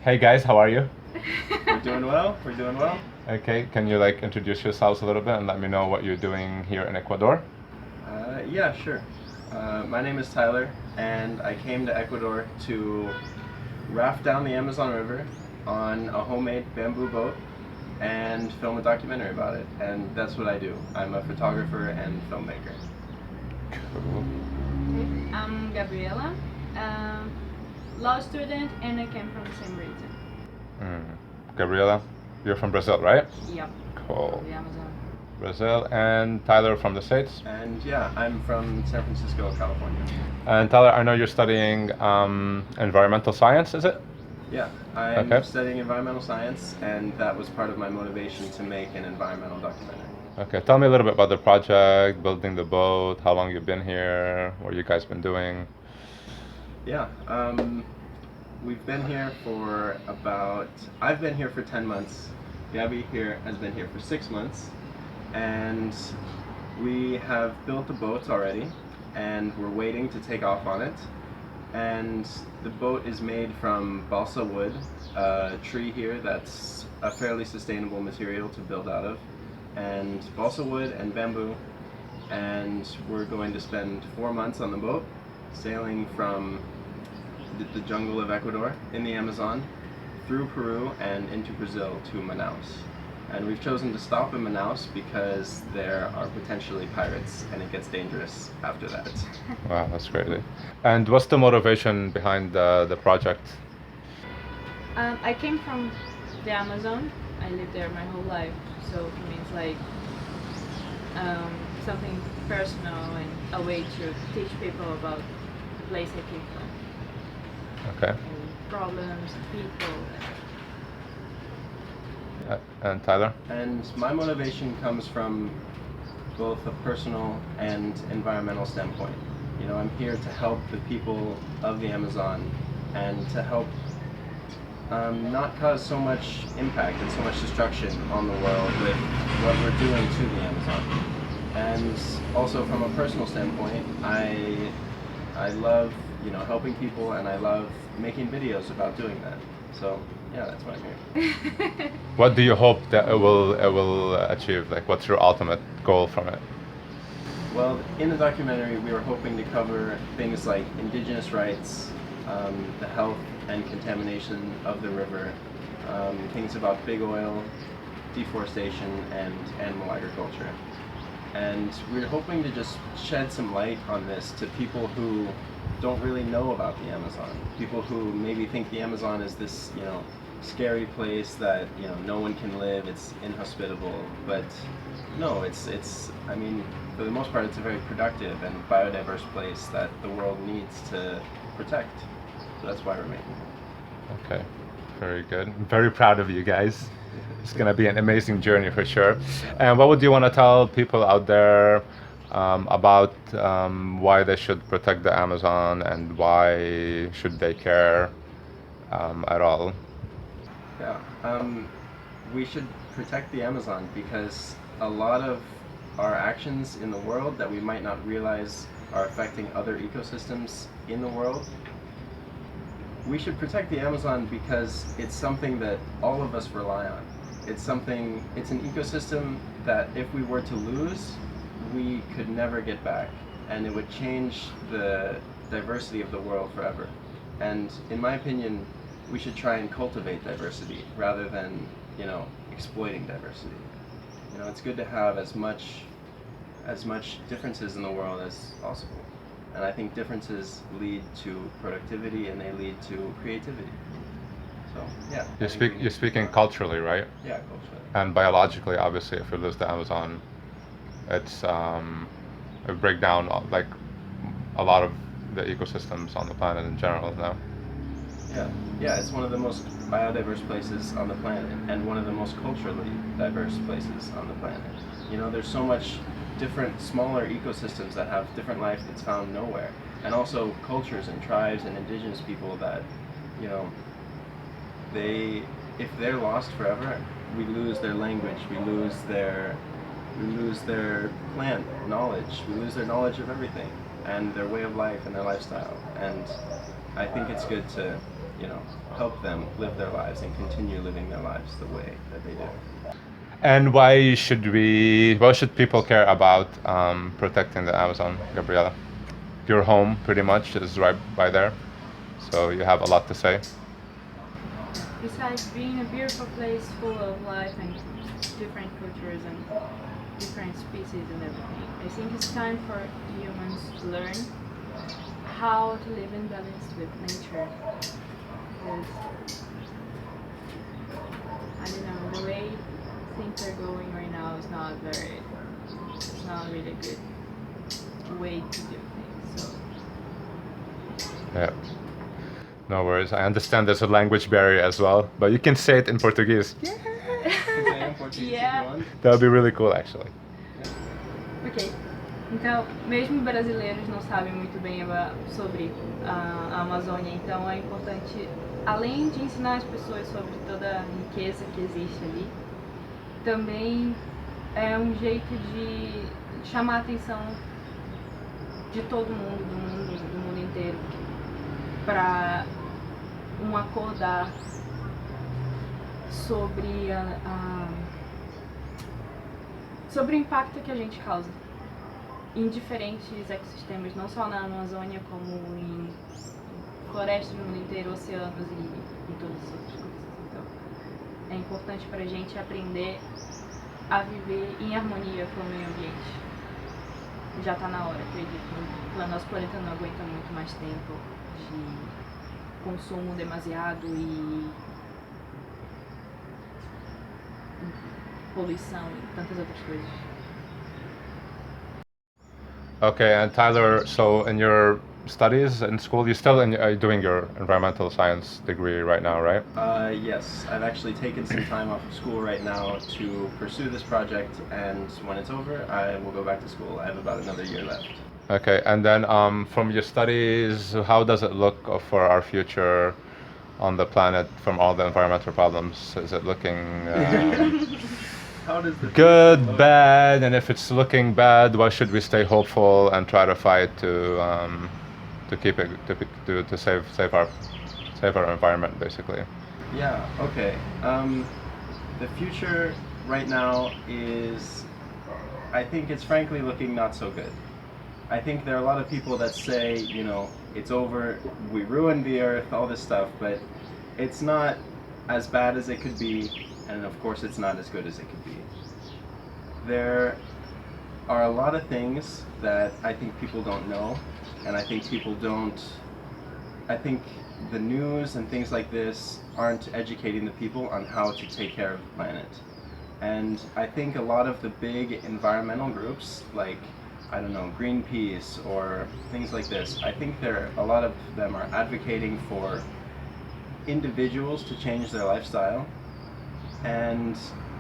Hey guys, how are you? We're doing well. We're doing well. Okay, can you like introduce yourselves a little bit and let me know what you're doing here in Ecuador? Yeah, sure. My name is Tyler, and I came to Ecuador to raft down the Amazon River on a homemade bamboo boat and film a documentary about it. And that's what I do. I'm a photographer and filmmaker. Cool. Okay. I'm Gabriela, law student, and I came from the same region. Gabriela, you're from Brazil, right? Yep. Cool. The Amazon. Brazil, and Tyler from the States. And yeah, I'm from San Francisco, California. And Tyler, I know you're studying environmental science, is it? Yeah, I'm Okay. studying environmental science, and that was part of my motivation to make an environmental documentary. Okay, tell me a little bit about the project, building the boat, how long you've been here, what you guys been doing. Yeah, we've been here for I've been here for 10 months. Gabby here has been here for 6 months. And we have built the boat already, and we're waiting to take off on it. And the boat is made from balsa wood, a tree here that's a fairly sustainable material to build out of, and balsa wood and bamboo. And we're going to spend 4 months on the boat, sailing from the jungle of Ecuador in the Amazon, through Peru and into Brazil to Manaus. And we've chosen to stop in Manaus because there are potentially pirates and it gets dangerous after that. Wow, that's crazy. And what's the motivation behind the project? I came from the Amazon. I lived there my whole life, so for me it's like something personal and a way to teach people about the place I came from Okay. and problems, people. And Tyler? And my motivation comes from both a personal and environmental standpoint. You know, I'm here to help the people of the Amazon and to help not cause so much impact and so much destruction on the world with what we're doing to the Amazon. And also from a personal standpoint, I love, you know, helping people, and I love making videos about doing that. So yeah, that's why I'm here. What do you hope that it will achieve? Like, what's your ultimate goal from it? Well, in the documentary, we were hoping to cover things like indigenous rights, the health and contamination of the river, things about big oil, deforestation, and animal agriculture. And we're hoping to just shed some light on this to people who don't really know about the Amazon. People who maybe think the Amazon is this, you know, scary place that, you know, no one can live, it's inhospitable. But no, it's I mean, for the most part, it's a very productive and biodiverse place that the world needs to protect. So that's why we're making it. Okay, very good. I'm very proud of you guys. It's gonna be an amazing journey for sure. And what would you want to tell people out there about why they should protect the Amazon and why should they care at all? Yeah, we should protect the Amazon because a lot of our actions in the world that we might not realize are affecting other ecosystems in the world. We should protect the Amazon because it's something that all of us rely on. It's an ecosystem that if we were to lose, we could never get back, and it would change the diversity of the world forever. And in my opinion, we should try and cultivate diversity rather than, you know, exploiting diversity. You know, it's good to have as much differences in the world as possible. And I think differences lead to productivity and they lead to creativity. So yeah. You're speaking culturally, right? Yeah, culturally. And biologically, obviously, if we lose the Amazon, it's it break down like a lot of the ecosystems on the planet in general now. Yeah, yeah, it's one of the most biodiverse places on the planet and one of the most culturally diverse places on the planet. You know, there's so much different smaller ecosystems that have different life that's found nowhere. And also cultures and tribes and indigenous people that, you know, if they're lost forever, we lose their language, we lose their plant knowledge, we lose their knowledge of everything and their way of life and their lifestyle. And I think it's good to, help them live their lives and continue living their lives the way that they do. And why should people care about protecting the Amazon, Gabriela? Your home pretty much is right by there, so you have a lot to say. Besides being a beautiful place full of life and different cultures and different species and everything, I think it's time for humans to learn how to live in balance with nature. Because, I don't know, the way things are going right now is it's not really a good way to do things. So Yeah. No worries. I understand there's a language barrier as well, but you can say it in Portuguese. Can say in Portuguese if Yeah. you want. That would be really cool, actually. Ok. Então, mesmo brasileiros não sabem muito bem sobre a Amazônia, então é importante, além de ensinar as pessoas sobre toda a riqueza que existe ali, também é um jeito de chamar a atenção de todo mundo, do mundo inteiro, para acordar sobre sobre o impacto que a gente causa em diferentes ecossistemas, não só na Amazônia, como em florestas no mundo inteiro, oceanos e todas as outras coisas. Então, é importante para a gente aprender a viver em harmonia com o meio ambiente. Já está na hora, acredito. O nosso planeta não aguenta muito mais tempo de consumo demasiado e poluição e tantas outras coisas. Okay, and Tyler, so in your studies in school, you're still doing your environmental science degree right now, right? Yes, I've actually taken some time off of school right now to pursue this project, and when it's over, I will go back to school. I have about another year left. Okay, and then from your studies, how does it look for our future on the planet from all the environmental problems? Is it looking How does the good, future look? bad, and if it's looking bad, why should we stay hopeful and try to fight to keep it to save our environment, basically? Yeah, okay. The future right now is, I think it's frankly looking not so good. I think there are a lot of people that say, it's over, we ruined the earth, all this stuff, but it's not as bad as it could be, and of course it's not as good as it could be. There are a lot of things that I think people don't know, and I think I think the news and things like this aren't educating the people on how to take care of the planet. And I think a lot of the big environmental groups, like, I don't know, Greenpeace or things like this, I think a lot of them are advocating for individuals to change their lifestyle, and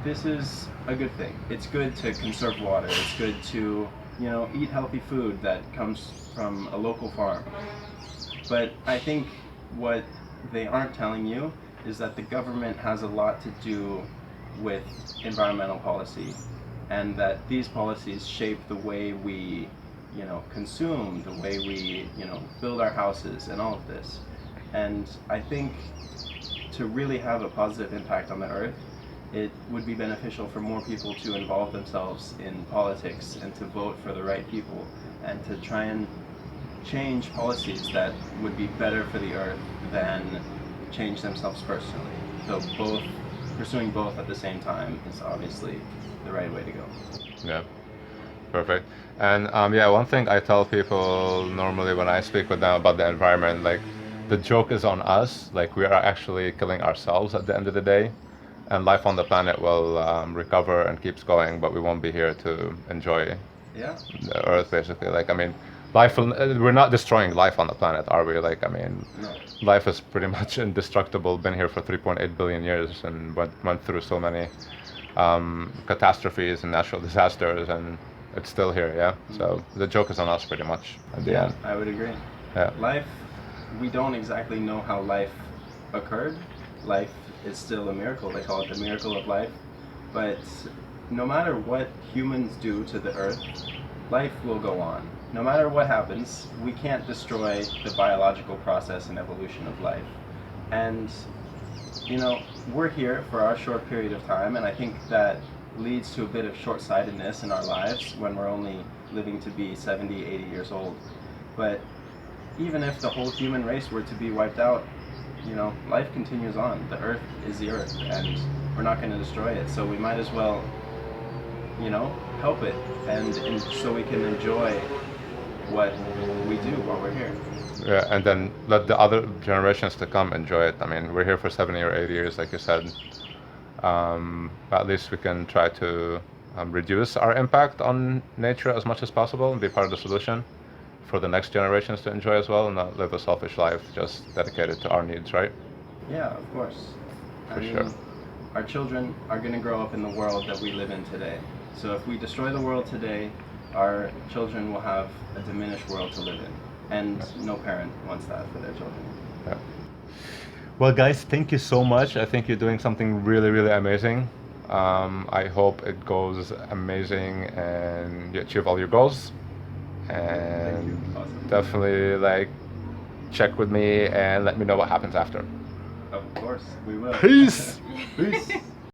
this is a good thing. It's good to conserve water, it's good to, eat healthy food that comes from a local farm. But I think what they aren't telling you is that the government has a lot to do with environmental policy, and that these policies shape the way we, consume, the way we, build our houses and all of this. And I think to really have a positive impact on the earth, it would be beneficial for more people to involve themselves in politics and to vote for the right people and to try and change policies that would be better for the earth than change themselves personally. So pursuing both at the same time is obviously the right way to go. Yeah, perfect. And one thing I tell people normally when I speak with them about the environment, like, the joke is on us. Like, we are actually killing ourselves at the end of the day, and life on the planet will recover and keeps going, but we won't be here to enjoy Yeah. the Earth, basically. Like, I mean, we're not destroying life on the planet, are we? Like, I mean, No. life is pretty much indestructible, been here for 3.8 billion years and went through so many catastrophes and natural disasters, and it's still here, yeah? So the joke is on us pretty much at the end. I would agree. Yeah. Life, we don't exactly know how life occurred. Life is still a miracle. They call it the miracle of life. But no matter what humans do to the earth, life will go on. No matter what happens, we can't destroy the biological process and evolution of life. And, you know, we're here for our short period of time, and I think that leads to a bit of short-sightedness in our lives when we're only living to be 70, 80 years old. But even if the whole human race were to be wiped out, you know, life continues on. The earth is the earth, and we're not going to destroy it. So we might as well, you know, help it, and so we can enjoy what we do while we're here. Yeah, and then let the other generations to come enjoy it. I mean, we're here for 70 or 80 years, like you said. At least we can try to reduce our impact on nature as much as possible and be part of the solution for the next generations to enjoy as well, and not live a selfish life just dedicated to our needs, right? Yeah, of course. For sure. Our children are going to grow up in the world that we live in today. So if we destroy the world today, our children will have a diminished world to live in. And no parent wants that for their children. Yeah. Well, guys, thank you so much. I think you're doing something really, really amazing. I hope it goes amazing and you achieve all your goals. And Thank you. Awesome. definitely like check with me and let me know what happens after. Of course, we will. Peace. Peace.